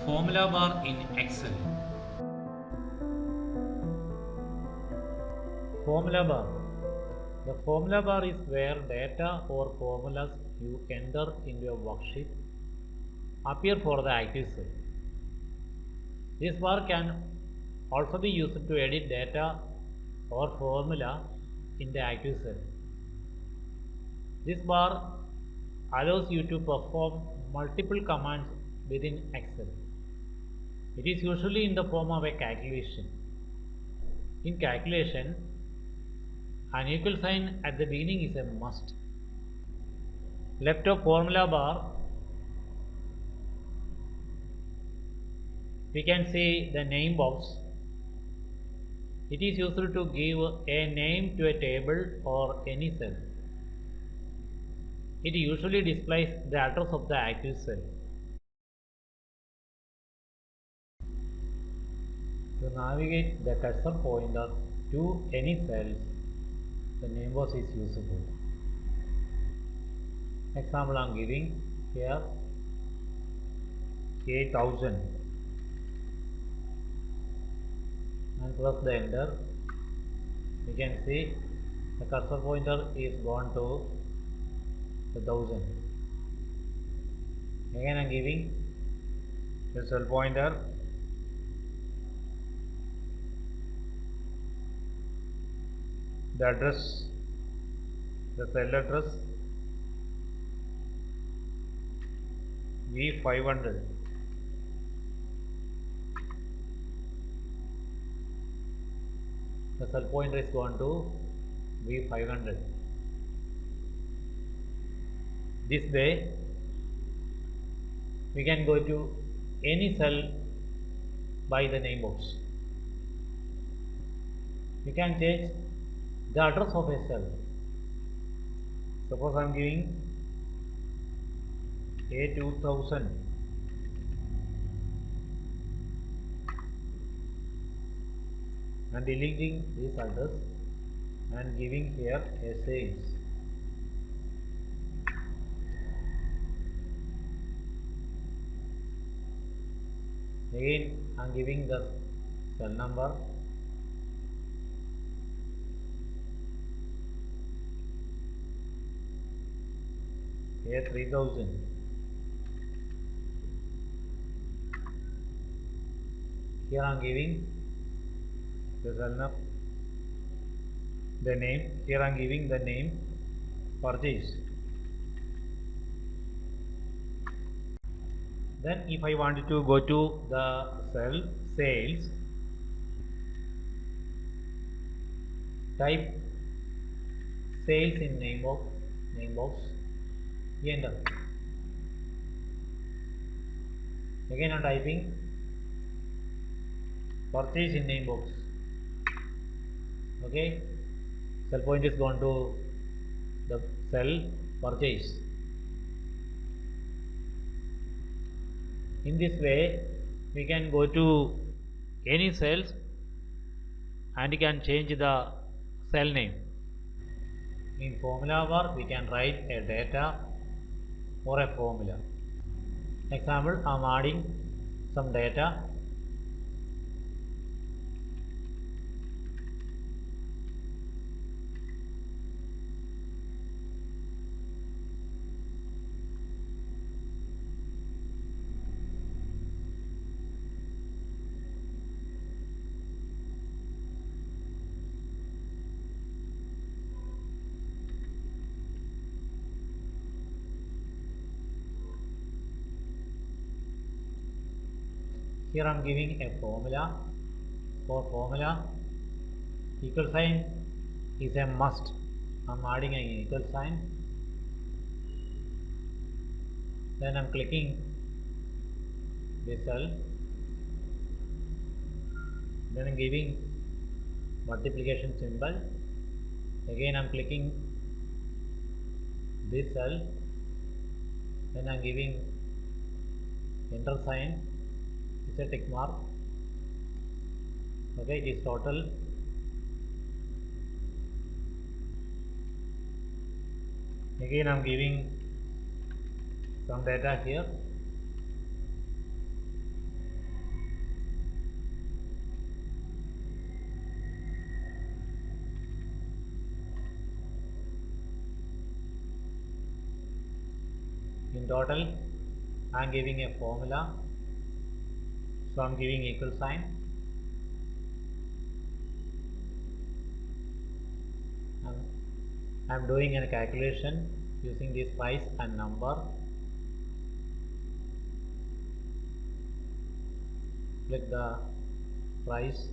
Formula bar in Excel. Formula bar. The formula bar is where data or formulas you enter into a worksheet appear for the active cell. This bar can also be used to edit data or formula in the active cell. This bar allows you to perform multiple commands within Excel. It is usually in the form of a calculation. In calculation, an equal sign at the beginning is a must. Left of formula bar, we can see the name box. It is used to give a name to a table or any cell. It usually displays the address of the active cell. To navigate the cursor pointer to any cells, the name box is useful. Example I am giving here A1000 and press the enter. You can see the cursor pointer is gone to the 1000. Again I am giving the cell pointer. The address, the cell address V500. The cell pointer is gone to V500. This way, we can go to any cell by the name box. We can change the address of a cell. Suppose I am giving A2000 and deleting this address and giving here a sales. Again I am giving the cell number. A3000. Here I am giving the cell number, the name. Here I am giving the name purchase. Then if I wanted to go to the cell sales, type sales in name box, enter. Again I am typing purchase in name box. Okay, cell point is gone to the cell purchase. In this way, we can go to any cells and you can change the cell name. In formula bar, we can write a data or a formula. Example, I am adding some data. Here I am giving a formula. For formula, equal sign is a must. I am adding an equal sign. Then I am clicking this cell. Then I am giving multiplication symbol. Again I am clicking this cell. Then I am giving enter sign. It's a tick mark. Okay, it is total. Again I am giving some data here. total I am giving a formula, so I am giving equal sign. I am doing a calculation using this price and number. Click the price,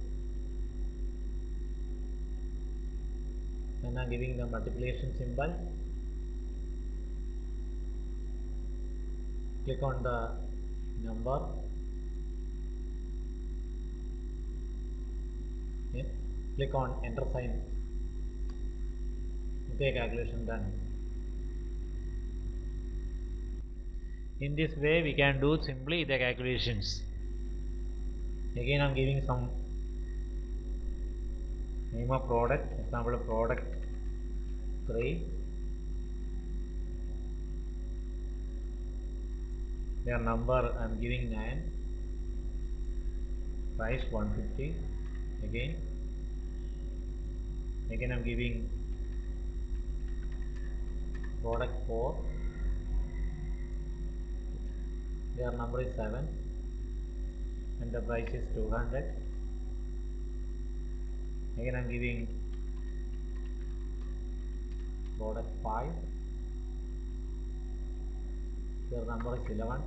then I am giving the multiplication symbol. Click on the number, click on enter sign. Okay, calculation done. In this way we can do simply the calculations. Again I am giving some name of product, example product 3, their number I am giving 9, price 150. Again I am giving product 4, their number is 7 and the price is 200. Again I am giving product 5, their number is 11,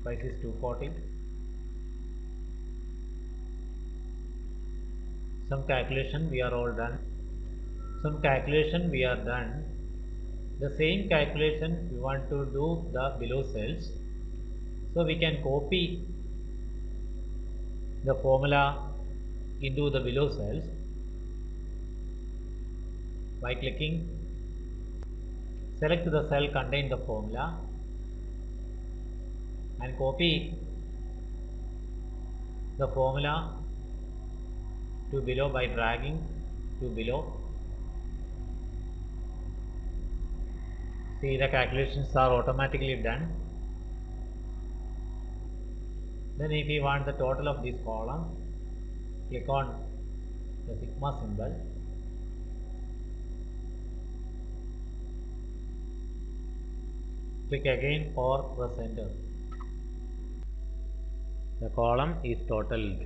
price is 240. Some calculation we are all done. Some calculation we are done. The same calculation we want to do the below cells. So we can copy the formula into the below cells by clicking, select the cell containing the formula and copy the formula to below by dragging to below. See, the calculations are automatically done. Then if you want the total of this column, click on the sigma symbol. Click again or press enter. The column is totaled.